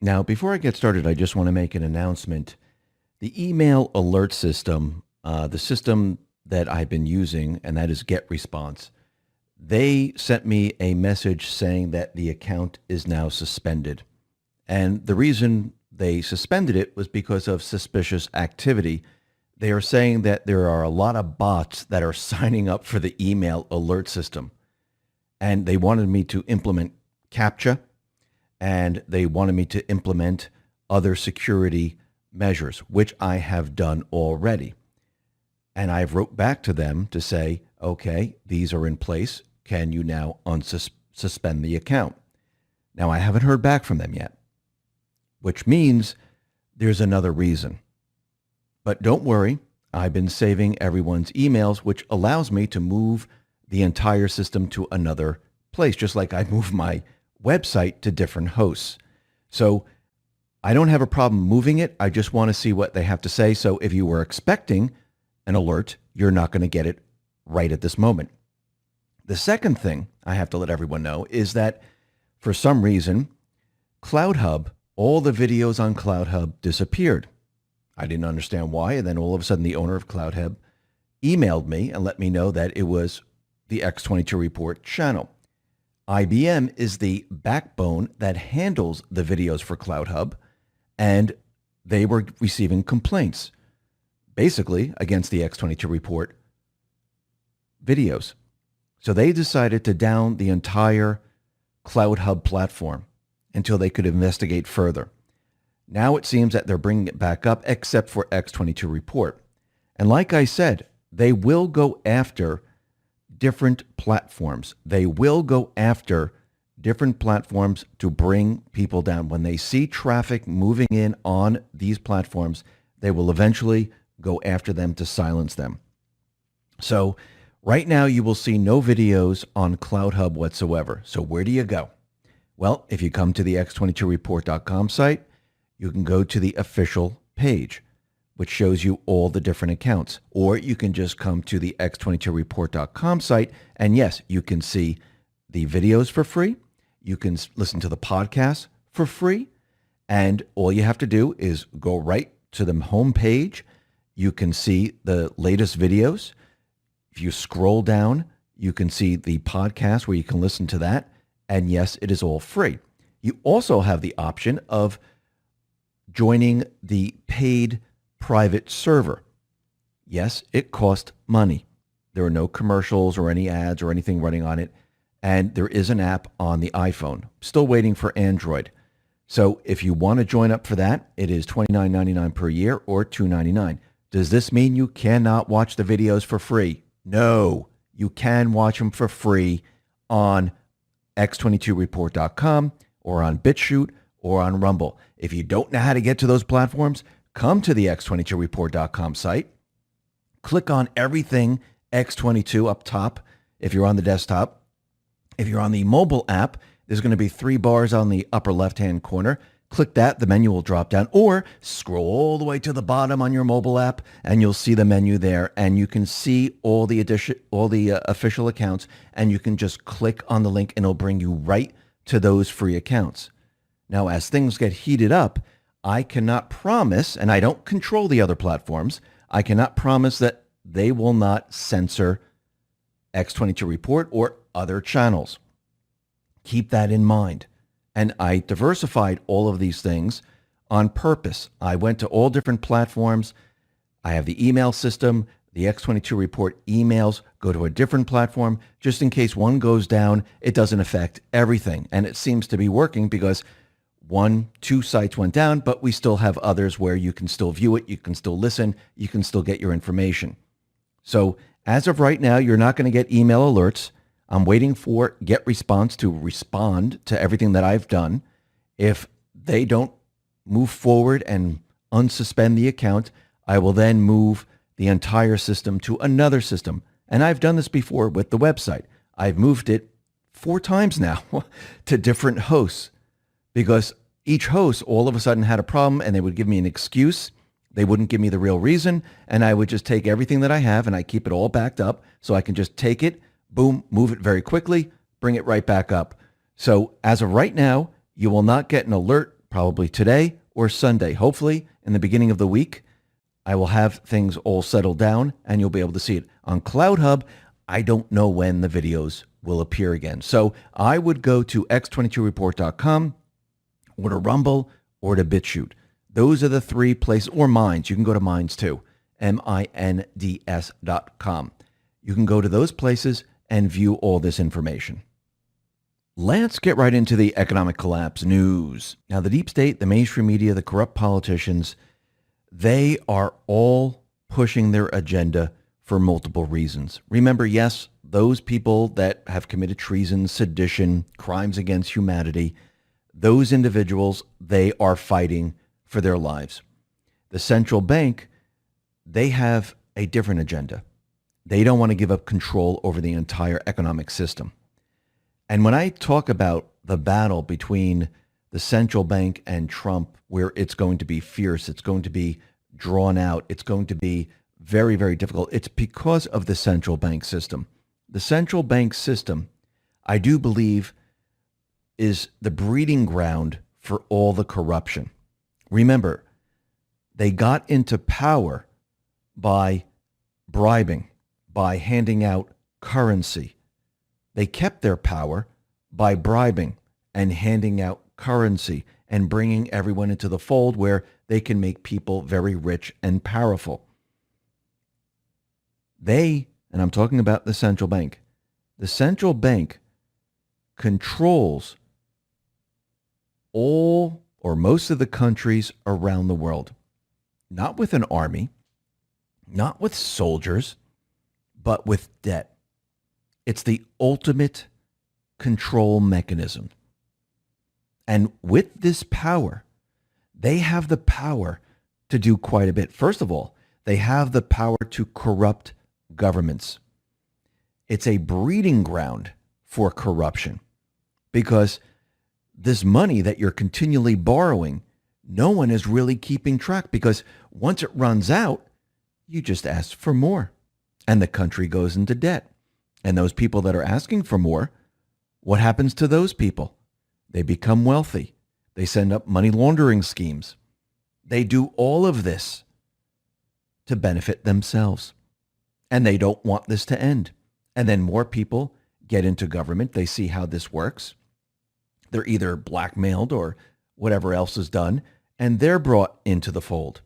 Now, before I get started, I just want to make an announcement. The email alert system, the system that I've been using, and that is GetResponse, they sent me a message saying that the account is now suspended. And the reason they suspended it was because of suspicious activity. They are saying that there are a lot of bots that are signing up for the email alert system. And they wanted me to implement CAPTCHA, and they wanted me to implement other security measures, which I have done already. And I've wrote back to them to say, okay, these are in place. Can you now unsuspend the account? Now, I haven't heard back from them yet, which means there's another reason. But don't worry, I've been saving everyone's emails, which allows me to move the entire system to another place, just like I move my website to different hosts. So I don't have a problem moving it. I just want to see what they have to say. So if you were expecting an alert, you're not going to get it right at this moment. The second thing I have to let everyone know is that for some reason, CloudHub, all the videos on CloudHub disappeared. I didn't understand why. And then all of a sudden, the owner of CloudHub emailed me and let me know that it was the X22 Report channel. IBM is the backbone that handles the videos for CloudHub, and they were receiving complaints, basically against the X22 Report videos. So they decided to down the entire CloudHub platform until they could investigate further. Now it seems that they're bringing it back up, except for X22 Report. And like I said, they will go after different platforms. They will go after different platforms to bring people down. When they see traffic moving in on these platforms, they will eventually go after them to silence them. So right now you will see no videos on CloudHub whatsoever. So where do you go? Well, if you come to the x22report.com site, you can go to the official page, which shows you all the different accounts. Or you can just come to the x22report.com site, and yes, you can see the videos for free. You can listen to the podcast for free. And all you have to do is go right to the home page. You can see the latest videos. If you scroll down, you can see the podcast where you can listen to that. And yes, it is all free. You also have the option of joining the paid private server. Yes, it costs money. There are no commercials or any ads or anything running on it. And there is an app on the iPhone. Still waiting for Android. So if you want to join up for that, it is $29.99 per year or $2.99. Does this mean you cannot watch the videos for free? No, you can watch them for free on x22report.com or on BitChute or on Rumble. If you don't know how to get to those platforms, come to the x22report.com site, click on everything X22 up top if you're on the desktop. If you're on the mobile app, there's going to be 3 bars on the upper left-hand corner. Click that, the menu will drop down, or scroll all the way to the bottom on your mobile app, and you'll see the menu there, and you can see all the official accounts, and you can just click on the link, and it'll bring you right to those free accounts. Now, as things get heated up, I cannot promise, and I don't control the other platforms, I cannot promise that they will not censor X22 Report or other channels. Keep that in mind. And I diversified all of these things on purpose. I went to all different platforms. I have the email system, the X22 Report emails go to a different platform. Just in case one goes down, it doesn't affect everything. And it seems to be working because 2 sites went down, but we still have others where you can still view it, you can still listen, you can still get your information. So as of right now, you're not going to get email alerts. I'm waiting for GetResponse to respond to everything that I've done. If they don't move forward and unsuspend the account, I will then move the entire system to another system. And I've done this before with the website. I've moved it 4 times now to different hosts because each host all of a sudden had a problem and they would give me an excuse. They wouldn't give me the real reason. And I would just take everything that I have and I keep it all backed up so I can just take it, boom, move it very quickly, bring it right back up. So as of right now, you will not get an alert probably today or Sunday. Hopefully, in the beginning of the week, I will have things all settled down and you'll be able to see it. On CloutHub, I don't know when the videos will appear again. So I would go to x22report.com or to Rumble or to BitChute. Those are the three places, or Minds. You can go to Minds too, minds.com. You can go to those places and view all this information. Let's get right into the economic collapse news. Now, the deep state, the mainstream media, the corrupt politicians, they are all pushing their agenda for multiple reasons. Remember, yes, those people that have committed treason, sedition, crimes against humanity, those individuals, they are fighting for their lives. The central bank, they have a different agenda. They don't want to give up control over the entire economic system. And when I talk about the battle between the central bank and Trump, where it's going to be fierce, it's going to be drawn out, it's going to be very, very difficult, it's because of the central bank system. The central bank system, I do believe, is the breeding ground for all the corruption. Remember, they got into power by bribing, by handing out currency. They kept their power by bribing and handing out currency and bringing everyone into the fold where they can make people very rich and powerful. And I'm talking about the central bank controls all or most of the countries around the world, not with an army, not with soldiers, but with debt. It's the ultimate control mechanism. And with this power, they have the power to do quite a bit. First of all, they have the power to corrupt governments. It's a breeding ground for corruption because this money that you're continually borrowing, no one is really keeping track because once it runs out, you just ask for more and the country goes into debt. And those people that are asking for more, what happens to those people? They become wealthy. They send up money laundering schemes. They do all of this to benefit themselves. And they don't want this to end. And then more people get into government. They see how this works. They're either blackmailed or whatever else is done, and they're brought into the fold.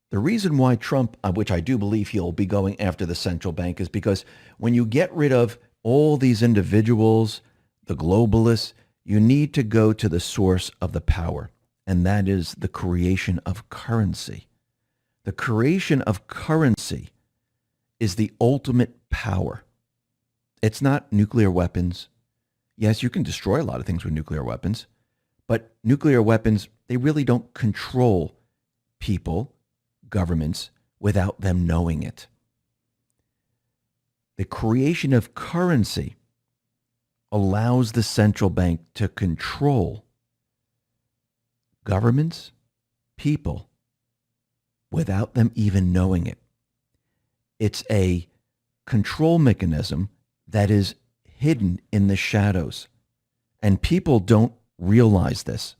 The reason why Trump, which I do believe he'll be going after the central bank, is because when you get rid of all these individuals, the globalists, you need to go to the source of the power, and that is the creation of currency. The creation of currency is the ultimate power. It's not nuclear weapons. Yes, you can destroy a lot of things with nuclear weapons, but nuclear weapons, they really don't control people, governments, without them knowing it. The creation of currency allows the central bank to control governments, people, without them even knowing it. It's a control mechanism that is hidden in the shadows, and people don't realize this.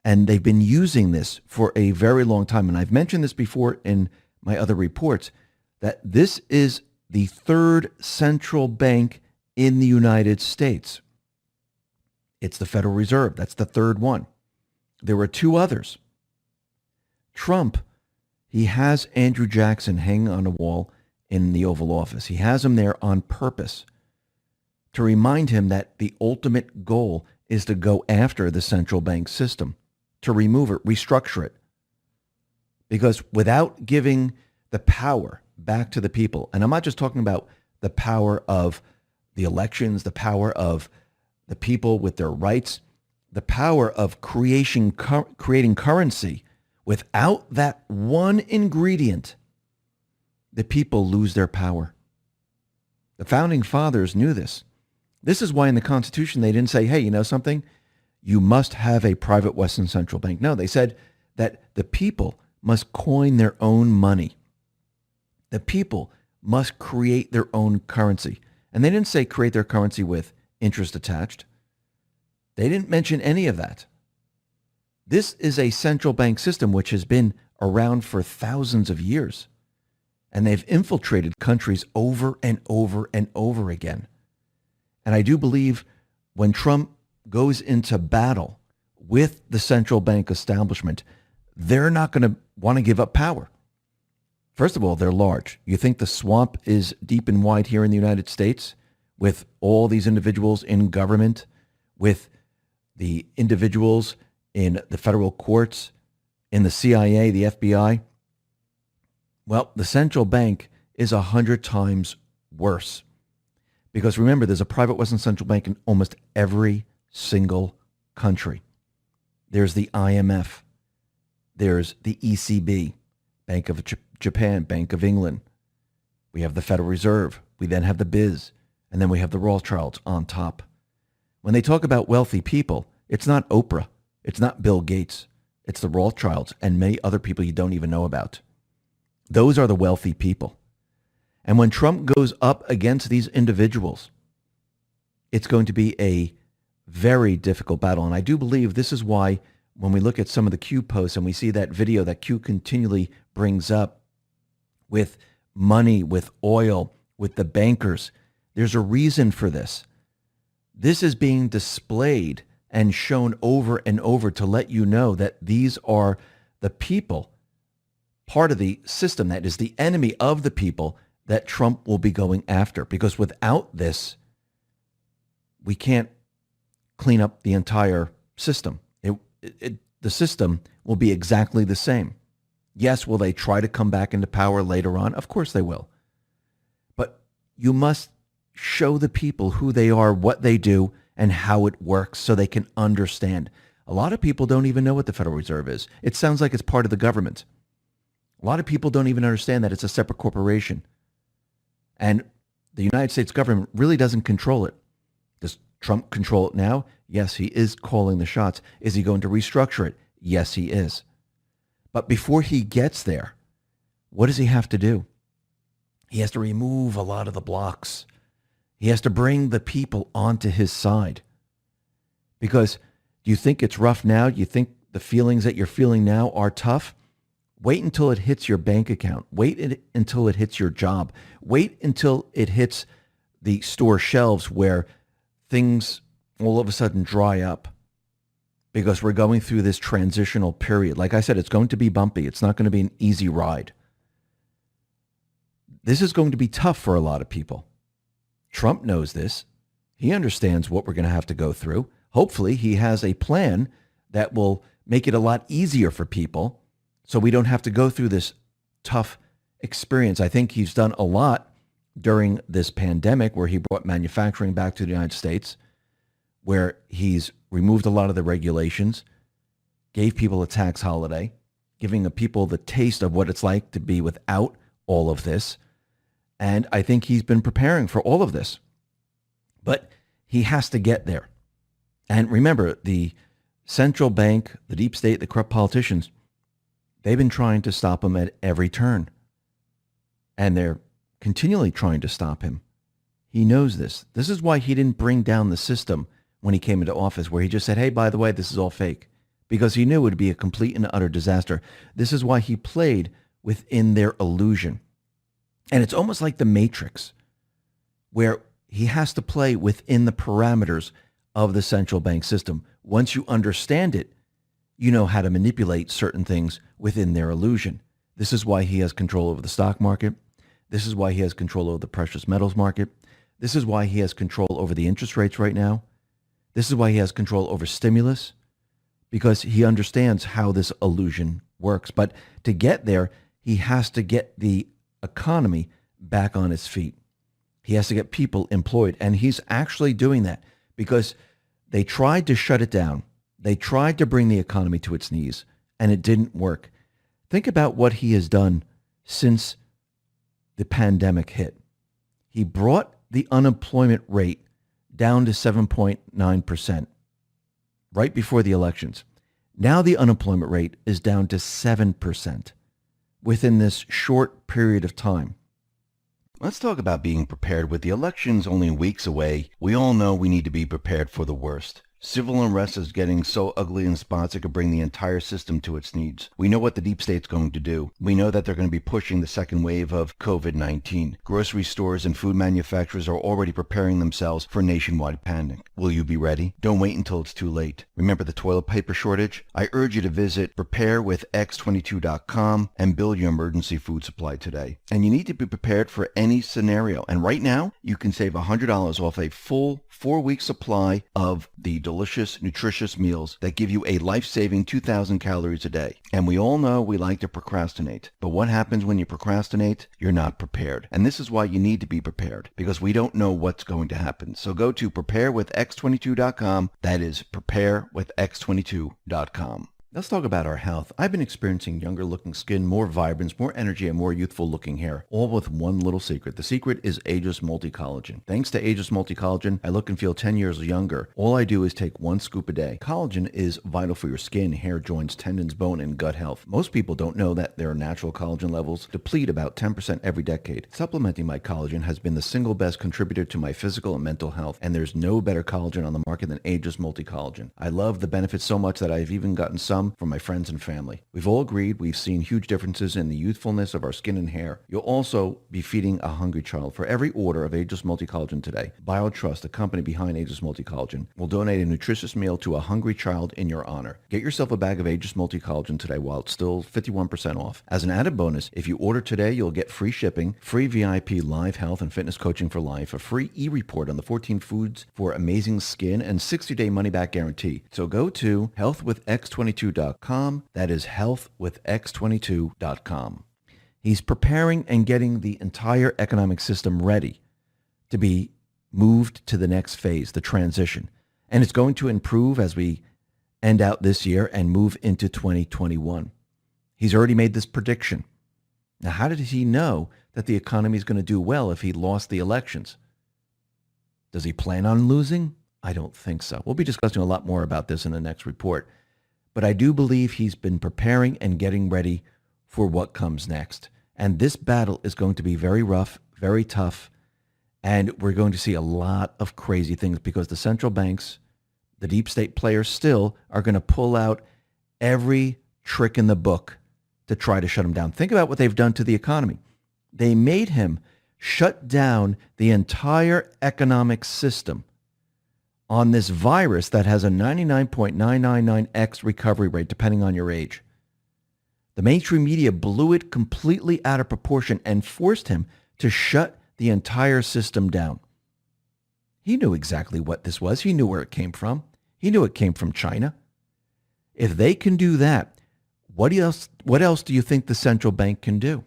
And they've been using this for a very long time. And I've mentioned this before in my other reports, that this is the third central bank in the United States. It's the Federal Reserve. That's the third one. There were two others. Trump, he has Andrew Jackson hanging on a wall in the Oval Office. He has him there on purpose to remind him that the ultimate goal is to go after the central bank system, to remove it, restructure it. Because without giving the power back to the people, and I'm not just talking about the power of the elections, the power of the people with their rights, the power of creating currency, without that one ingredient, the people lose their power. The founding fathers knew this. This is why in the Constitution they didn't say, hey, you know something? You must have a private Western central bank. No, they said that the people must coin their own money. The people must create their own currency. And they didn't say create their currency with interest attached. They didn't mention any of that. This is a central bank system which has been around for thousands of years, and they've infiltrated countries over and over and over again. And I do believe when Trump goes into battle with the central bank establishment, they're not going to want to give up power. First of all, they're large. You think the swamp is deep and wide here in the United States with all these individuals in government, with the individuals in the federal courts, in the CIA, the FBI? Well, the central bank is 100 times worse. Because remember, there's a private Western central bank in almost every single country. There's the IMF. There's the ECB, Bank of Japan, Bank of England. We have the Federal Reserve. We then have the Biz. And then we have the Rothschilds on top. When they talk about wealthy people, it's not Oprah. It's not Bill Gates. It's the Rothschilds and many other people you don't even know about. Those are the wealthy people. And when Trump goes up against these individuals, it's going to be a very difficult battle. And I do believe this is why when we look at some of the Q posts and we see that video that Q continually brings up with money, with oil, with the bankers, there's a reason for this. This is being displayed and shown over and over to let you know that these are the people, part of the system that is the enemy of the people that Trump will be going after. Because without this, we can't clean up the entire system. The system will be exactly the same. Yes, will they try to come back into power later on? Of course they will. But you must show the people who they are, what they do, and how it works so they can understand. A lot of people don't even know what the Federal Reserve is. It sounds like it's part of the government. A lot of people don't even understand that it's a separate corporation. And the United States government really doesn't control it. Does Trump control it now? Yes, he is calling the shots. Is he going to restructure it? Yes, he is. But before he gets there, what does he have to do? He has to remove a lot of the blocks. He has to bring the people onto his side. Because do you think it's rough now? Do you think the feelings that you're feeling now are tough? Wait until it hits your bank account. Wait until it hits your job. Wait until it hits the store shelves where things all of a sudden dry up. Because we're going through this transitional period. Like I said, it's going to be bumpy. It's not going to be an easy ride. This is going to be tough for a lot of people. Trump knows this. He understands what we're going to have to go through. Hopefully, he has a plan that will make it a lot easier for people so we don't have to go through this tough experience. I think he's done a lot during this pandemic where he brought manufacturing back to the United States, where he's removed a lot of the regulations, gave people a tax holiday, giving the people the taste of what it's like to be without all of this. And I think he's been preparing for all of this. But he has to get there. And remember, the central bank, the deep state, the corrupt politicians, they've been trying to stop him at every turn. And they're continually trying to stop him. He knows this. This is why he didn't bring down the system when he came into office, where he just said, hey, by the way, this is all fake. Because he knew it would be a complete and utter disaster. This is why he played within their illusion. And it's almost like the Matrix, where he has to play within the parameters of the central bank system. Once you understand it, you know how to manipulate certain things within their illusion. This is why he has control over the stock market. This is why he has control over the precious metals market. This is why he has control over the interest rates right now. This is why he has control over stimulus, because he understands how this illusion works. But to get there, he has to get the economy back on its feet. He has to get people employed. And he's actually doing that because they tried to shut it down. They tried to bring the economy to its knees, and it didn't work. Think about what he has done since the pandemic hit. He brought the unemployment rate down to 7.9% right before the elections. Now the unemployment rate is down to 7% within this short period of time. Let's talk about being prepared. With the elections only weeks away, we all know we need to be prepared for the worst. Civil unrest is getting so ugly in spots it could bring the entire system to its knees. We know what the deep state's going to do. We know that they're going to be pushing the second wave of COVID-19. Grocery stores and food manufacturers are already preparing themselves for nationwide panic. Will you be ready? Don't wait until it's too late. Remember the toilet paper shortage? I urge you to visit preparewithx22.com and build your emergency food supply today. And you need to be prepared for any scenario. And right now, you can save $100 off a full 4-week supply of the delicious, nutritious meals that give you a life-saving 2,000 calories a day. And we all know we like to procrastinate. But what happens when you procrastinate? You're not prepared. And this is why you need to be prepared, because we don't know what's going to happen. So go to preparewithx22.com. That is preparewithx22.com. Let's talk about our health. I've been experiencing younger looking skin, more vibrance, more energy, and more youthful looking hair, all with one little secret. The secret is Aegis Multi-Collagen. Thanks to Aegis Multi-Collagen, I look and feel 10 years younger. All I do is take 1 scoop a day. Collagen is vital for your skin, hair, joints, tendons, bone, and gut health. Most people don't know that their natural collagen levels deplete about 10% every decade. Supplementing my collagen has been the single best contributor to my physical and mental health, and there's no better collagen on the market than Aegis Multi-Collagen. I love the benefits so much that I've even gotten some from my friends and family. We've all agreed we've seen huge differences in the youthfulness of our skin and hair. You'll also be feeding a hungry child. For every order of Aegis Multi-Collagen today, BioTrust, the company behind Aegis Multi-Collagen, will donate a nutritious meal to a hungry child in your honor. Get yourself a bag of Aegis Multi-Collagen today while it's still 51% off. As an added bonus, if you order today, you'll get free shipping, free VIP live health and fitness coaching for life, a free e-report on the 14 foods for amazing skin, and 60-day money-back guarantee. So go to healthwithx22.com. That is healthwithx22.com. He's preparing and getting the entire economic system ready to be moved to the next phase, the transition. And it's going to improve as we end out this year and move into 2021. He's already made this prediction. Now, how did he know that the economy is going to do well if he lost the elections? Does he plan on losing? I don't think so. We'll be discussing a lot more about this in the next report. But I do believe he's been preparing and getting ready for what comes next. And this battle is going to be very rough, very tough, and we're going to see a lot of crazy things because the central banks, the deep state players still are going to pull out every trick in the book to try to shut him down. Think about what they've done to the economy. They made him shut down the entire economic system on this virus that has a 99.999x recovery rate, depending on your age. The mainstream media blew it completely out of proportion and forced him to shut the entire system down. He knew exactly what this was. He knew where it came from. He knew it came from China. If they can do that, what else do you think the central bank can do?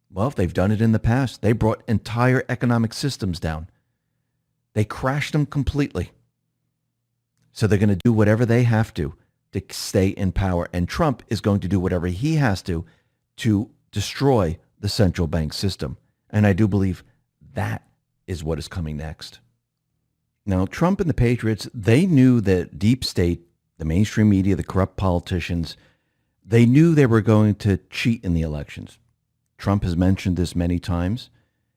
Well, if they've done it in the past, they brought entire economic systems down. They crashed them completely. So they're going to do whatever they have to stay in power. And Trump is going to do whatever he has to destroy the central bank system. And I do believe that is what is coming next. Now, Trump and the Patriots, they knew that deep state, the mainstream media, the corrupt politicians, they knew they were going to cheat in the elections. Trump has mentioned this many times.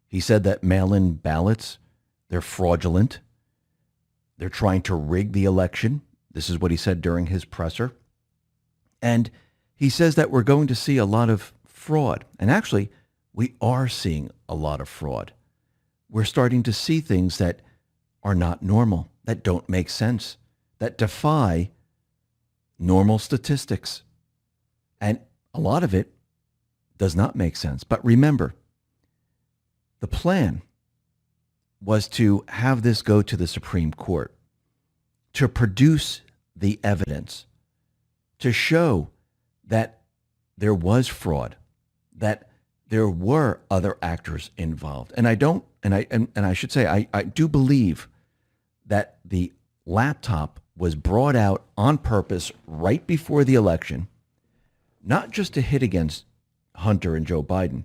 He said that mail-in ballots, they're fraudulent. They're trying to rig the election. This is what he said during his presser. And he says that we're going to see a lot of fraud. And actually, we are seeing a lot of fraud. We're starting to see things that are not normal, that don't make sense, that defy normal statistics. And a lot of it does not make sense. But remember, the plan was to have this go to the Supreme Court, to produce the evidence, to show that there was fraud, that there were other actors involved. And I should say, I do believe that the laptop was brought out on purpose right before the election, not just to hit against Hunter and Joe Biden,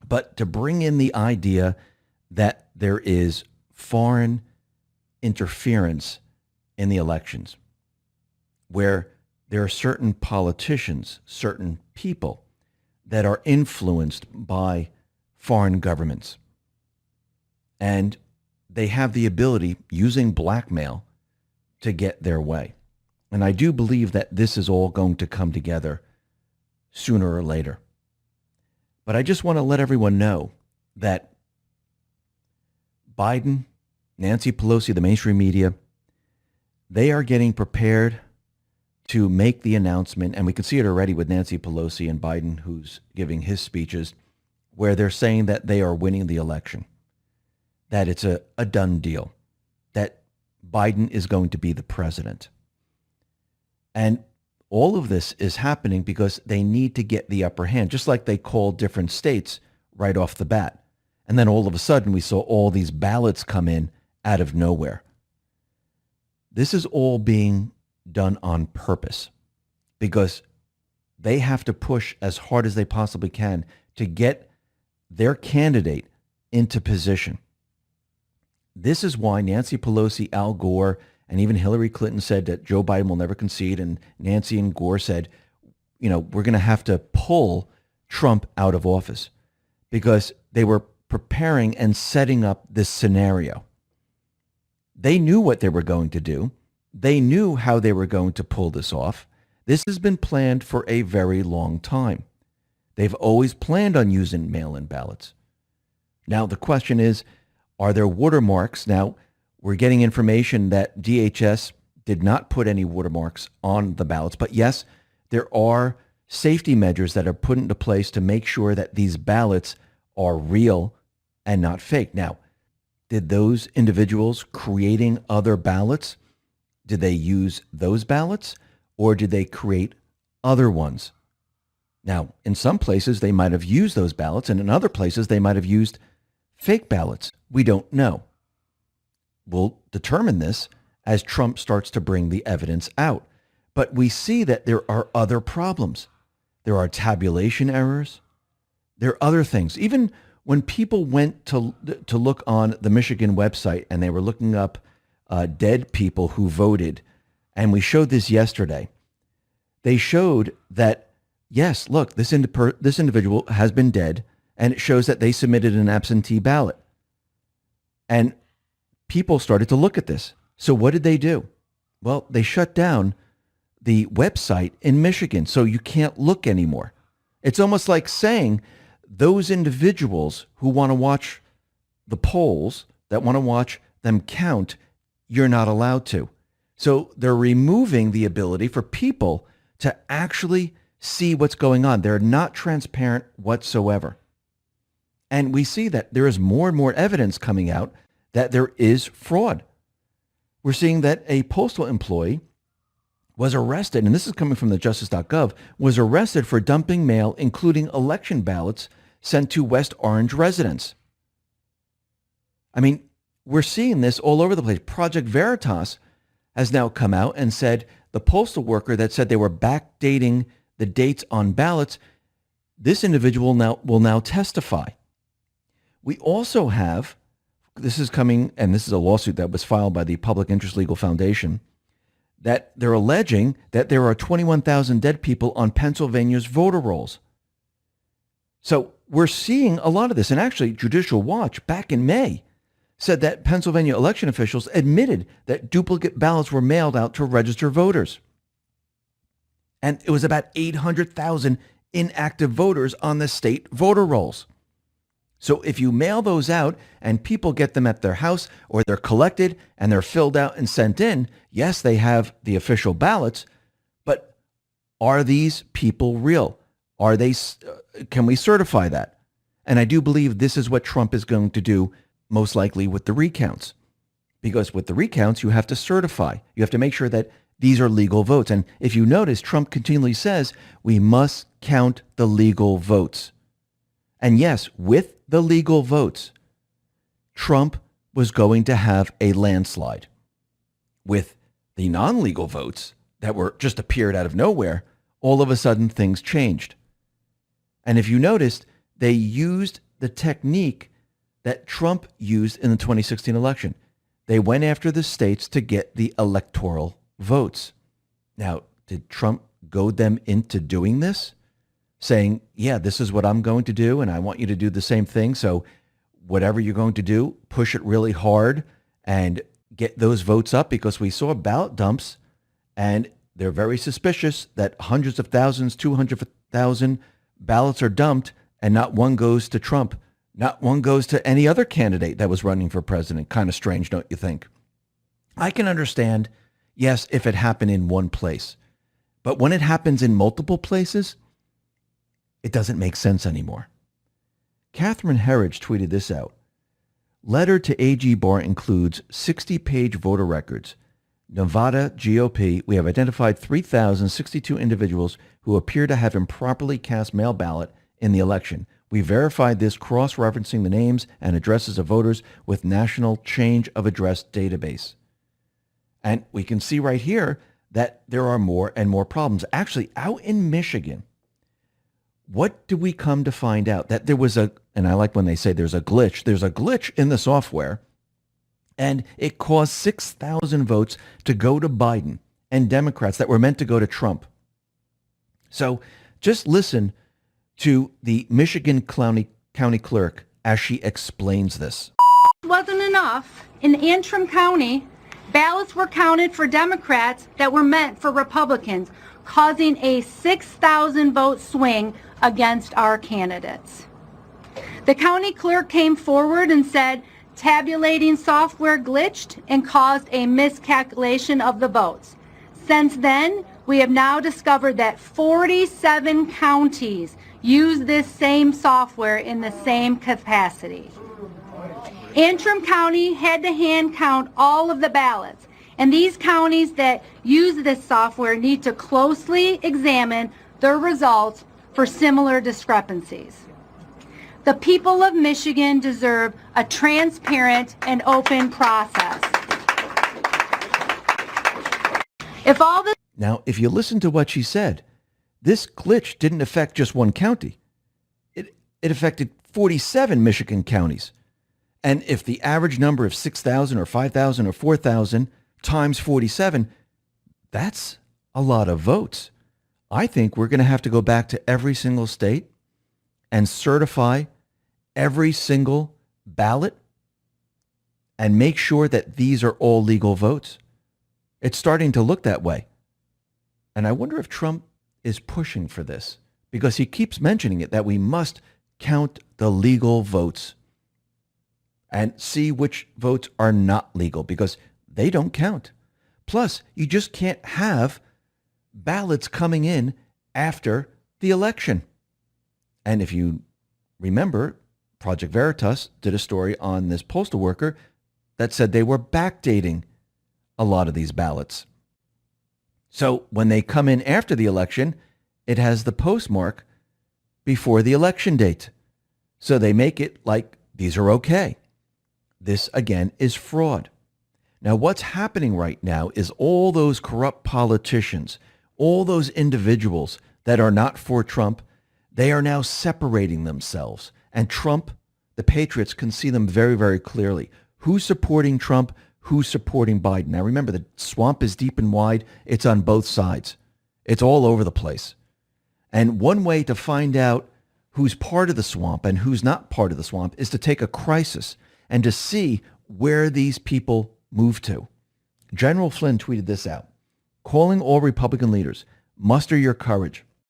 but to bring in the idea that there is foreign interference in the elections, where there are certain politicians, certain people that are influenced by foreign governments. And they have the ability, using blackmail, to get their way. And I do believe that this is all going to come together sooner or later. But I just want to let everyone know that Biden, Nancy Pelosi, the mainstream media, they are getting prepared to make the announcement, and we can see it already with Nancy Pelosi and Biden, who's giving his speeches, where they're saying that they are winning the election, that it's a done deal, that Biden is going to be the president. And all of this is happening because they need to get the upper hand, just like they called different states right off the bat. And then all of a sudden, we saw all these ballots come in out of nowhere. This is all being done on purpose because they have to push as hard as they possibly can to get their candidate into position. This is why Nancy Pelosi, Al Gore, and even Hillary Clinton said that Joe Biden will never concede. And Nancy and Gore said, we're going to have to pull Trump out of office because they were preparing and setting up this scenario. They knew what they were going to do. They knew how they were going to pull this off. This has been planned for a very long time. They've always planned on using mail-in ballots. Now, the question is, are there watermarks? Now, we're getting information that DHS did not put any watermarks on the ballots. But yes, there are safety measures that are put into place to make sure that these ballots are real and not fake. Now, did those individuals creating other ballots, did they use those ballots or did they create other ones? Now, in some places, they might have used those ballots, and in other places, they might have used fake ballots. We don't know. We'll determine this as Trump starts to bring the evidence out. But we see that there are other problems. There are tabulation errors. There are other things. Even when people went to look on the Michigan website and they were looking up dead people who voted, and we showed this yesterday, they showed that, yes, look, this individual has been dead, and it shows that they submitted an absentee ballot. And people started to look at this. So what did they do? Well, they shut down the website in Michigan, so you can't look anymore. It's almost like saying those individuals who want to watch the polls, that want to watch them count, you're not allowed to. So they're removing the ability for people to actually see what's going on. They're not transparent whatsoever. And we see that there is more and more evidence coming out that there is fraud. We're seeing that a postal employee was arrested, and this is coming from the justice.gov, was arrested for dumping mail, including election ballots sent to West Orange residents. I mean, we're seeing this all over the place. Project Veritas has now come out and said the postal worker that said they were backdating the dates on ballots, this individual will now testify. We also have, this is coming, and this is a lawsuit that was filed by the Public Interest Legal Foundation, that they're alleging that there are 21,000 dead people on Pennsylvania's voter rolls. So we're seeing a lot of this. And actually, Judicial Watch back in May said that Pennsylvania election officials admitted that duplicate ballots were mailed out to register voters. And it was about 800,000 inactive voters on the state voter rolls. So if you mail those out and people get them at their house, or they're collected and they're filled out and sent in, yes, they have the official ballots, but are these people real? Are they? Can we certify that? And I do believe this is what Trump is going to do, most likely with the recounts. Because with the recounts, you have to certify. You have to make sure that these are legal votes. And if you notice, Trump continually says, we must count the legal votes. And yes, with the legal votes, Trump was going to have a landslide. With the non-legal votes that were just appeared out of nowhere, all of a sudden things changed. And if you noticed, they used the technique that Trump used in the 2016 election. They went after the states to get the electoral votes. Now, did Trump goad them into doing this? Saying, yeah, this is what I'm going to do, and I want you to do the same thing. So whatever you're going to do, push it really hard and get those votes up because we saw ballot dumps, and they're very suspicious that hundreds of thousands, 200,000 ballots are dumped, and not one goes to Trump. Not one goes to any other candidate that was running for president. Kind of strange, don't you think? I can understand, yes, if it happened in one place. But when it happens in multiple places, it doesn't make sense anymore. Catherine Herridge tweeted this out. Letter to AG Barr includes 60-page voter records. Nevada GOP, we have identified 3,062 individuals who appear to have improperly cast mail ballot in the election. We verified this cross-referencing the names and addresses of voters with National Change of Address database. And we can see right here that there are more and more problems. Actually, out in Michigan, what do we come to find out? That there was and I like when they say there's a glitch in the software, and it caused 6,000 votes to go to Biden and Democrats that were meant to go to Trump. So just listen to the Michigan County Clerk as she explains this. Wasn't enough. In Antrim County, ballots were counted for Democrats that were meant for Republicans, causing a 6,000 vote swing against our candidates. The county clerk came forward and said tabulating software glitched and caused a miscalculation of the votes. Since then, we have now discovered that 47 counties use this same software in the same capacity. Antrim County had to hand count all of the ballots, and these counties that use this software need to closely examine their results for similar discrepancies. The people of Michigan deserve a transparent and open process. Now, if you listen to what she said, this glitch didn't affect just one county. It affected 47 Michigan counties. And if the average number of 6,000 or 5,000 or 4,000 times 47, that's a lot of votes. I think we're going to have to go back to every single state and certify every single ballot and make sure that these are all legal votes. It's starting to look that way. And I wonder if Trump is pushing for this, because he keeps mentioning it, that we must count the legal votes and see which votes are not legal, because they don't count. Plus, you just can't have ballots coming in after the election. And if you remember, Project Veritas did a story on this postal worker that said they were backdating a lot of these ballots. So when they come in after the election, it has the postmark before the election date. So they make it like these are okay. This, again, is fraud. Now, what's happening right now is all those corrupt politicians, all those individuals that are not for Trump, they are now separating themselves. And Trump, the patriots, can see them very, very clearly. Who's supporting Trump? Who's supporting Biden? Now, remember, the swamp is deep and wide. It's on both sides. It's all over the place. And one way to find out who's part of the swamp and who's not part of the swamp is to take a crisis and to see where these people move to. General Flynn tweeted this out, calling all Republican leaders, muster your courage.